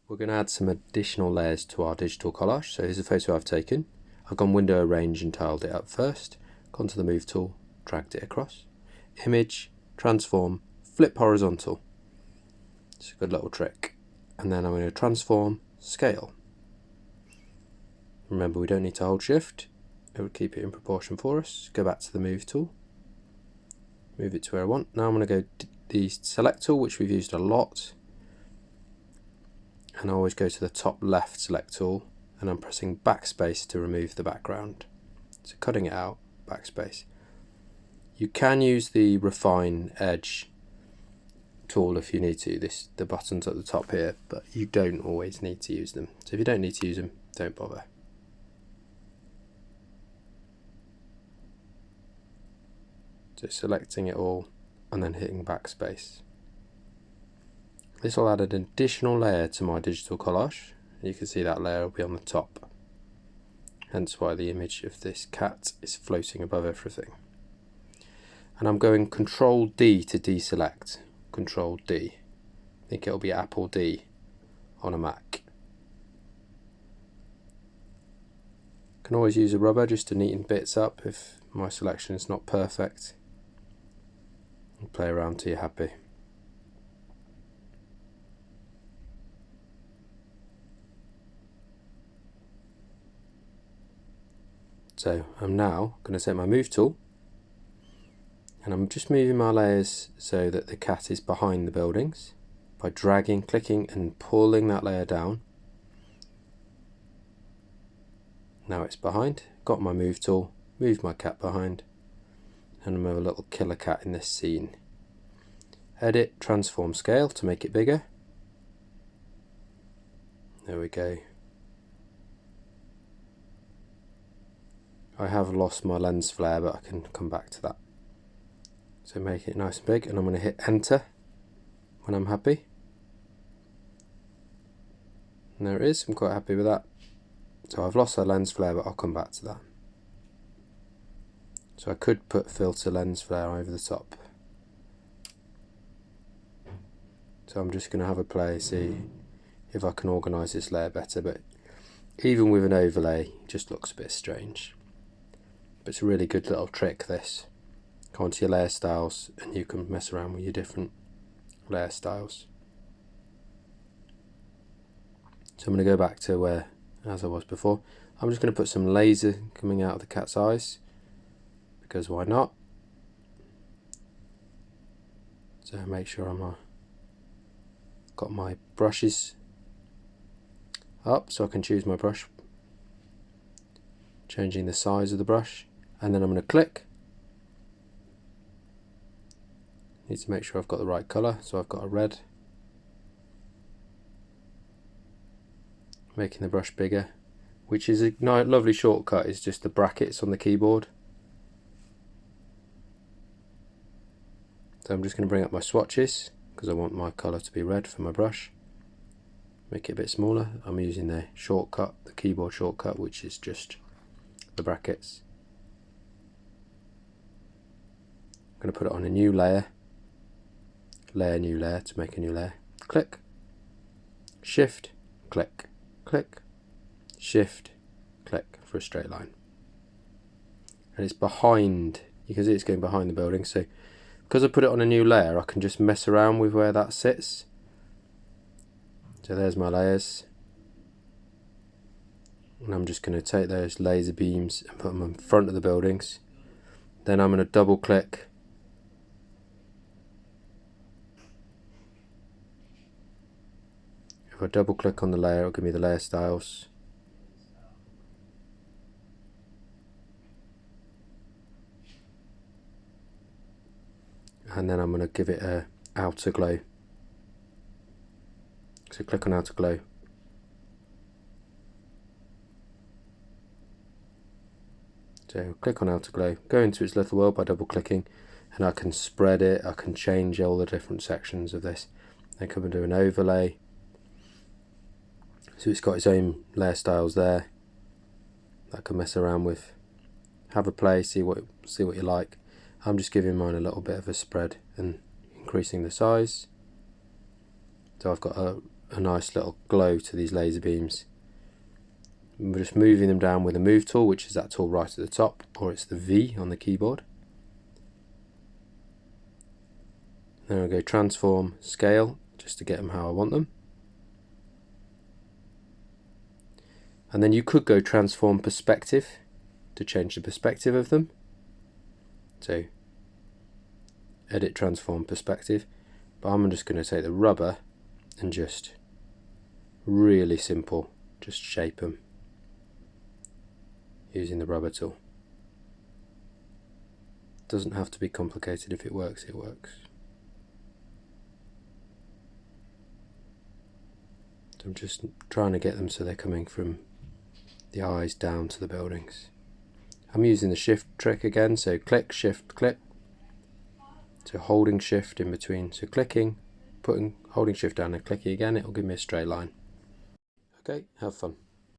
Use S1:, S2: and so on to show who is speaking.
S1: We're going to add some additional layers to our digital collage. So here's a photo I've taken. I've gone window arrange and tiled it up first, gone to the move tool, dragged it across. Image, transform, flip horizontal. It's a good little trick. And then I'm going to transform, scale. Remember, we don't need to hold shift. It will keep it in proportion for us. Go back to the move tool. Move it to where I want. Now I'm going to go the select tool, which we've used a lot. And I always go to the top left select tool, and I'm pressing backspace to remove the background. So cutting it out, backspace. You can use the refine edge tool if you need to, the buttons at the top here, but you don't always need to use them. So if you don't need to use them, don't bother. So selecting it all and then hitting backspace. This will add an additional layer to my digital collage. You can see that layer will be on the top. Hence why the image of this cat is floating above everything. And I'm going Control D to deselect. Control D. I think it'll be Apple D on a Mac. Can always use a rubber just to neaten bits up if my selection is not perfect. And play around till you're happy. So I'm now going to take my move tool, and I'm just moving my layers so that the cat is behind the buildings by dragging, clicking and pulling that layer down. Now it's behind. Got my move tool, moved my cat behind, and I'm a little killer cat in this scene. Edit, transform, scale to make it bigger. There we go. I have lost my lens flare, but I can come back to that. So make it nice and big, and I'm going to hit enter when I'm happy. And there it is, I'm quite happy with that. So I've lost the lens flare, but I'll come back to that. So I could put filter lens flare over the top. So I'm just going to have a play, see if I can organise this layer better, but even with an overlay, it just looks a bit strange. But it's a really good little trick, this. Go onto your layer styles and you can mess around with your different layer styles. So I'm going to go back to where, as I was before, I'm just going to put some laser coming out of the cat's eyes, because why not? So make sure I'm got my brushes up so I can choose my brush, changing the size of the brush, and then I'm going to click. Need to make sure I've got the right colour, so I've got a red. Making the brush bigger, which is a lovely shortcut, is just the brackets on the keyboard. So I'm just going to bring up my swatches, because I want my colour to be red for my brush. Make it a bit smaller. I'm using the shortcut, the keyboard shortcut, which is just the brackets. I'm going to put it on a new layer. Layer, new layer to make a new layer. Click. Shift, click, click. Shift, click for a straight line. And it's behind, you can see it's going behind the building, so because I put it on a new layer I can just mess around with where that sits. So there's my layers. And I'm just going to take those laser beams and put them in front of the buildings. Then I'm going to double click. If I double click on the layer, it'll give me the layer styles. And then I'm going to give it a outer glow. So click on outer glow. So click on outer glow, go into its little world by double clicking, and I can spread it, I can change all the different sections of this. Then come and do an overlay. So it's got its own layer styles there that I can mess around with. Have a play, see what you like. I'm just giving mine a little bit of a spread and increasing the size. So I've got a a nice little glow to these laser beams. We're just moving them down with a move tool, which is that tool right at the top, or it's the V on the keyboard. Then I'll go transform, scale, just to get them how I want them. And then you could go transform perspective to change the perspective of them. So edit transform perspective, but I'm just going to take the rubber and just really simple, just shape them using the rubber tool. Doesn't have to be complicated. If it works, it works. So I'm just trying to get them so they're coming from the eyes down to the buildings. I'm using the shift trick again, so click, shift, click. So holding shift in between, so clicking, holding shift down and clicking again, it will give me a straight line. Okay, have fun.